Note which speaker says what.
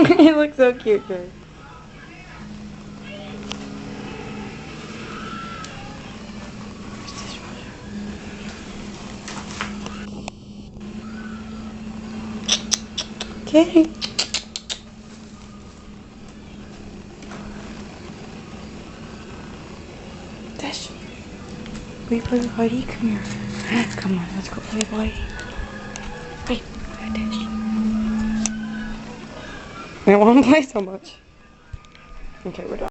Speaker 1: He looks so cute, guys. Kitty. Dash. Wait, buddy, come here. Come on, let's go play, boy. Wait, Dash. I don't want to play so much. Okay, we're done.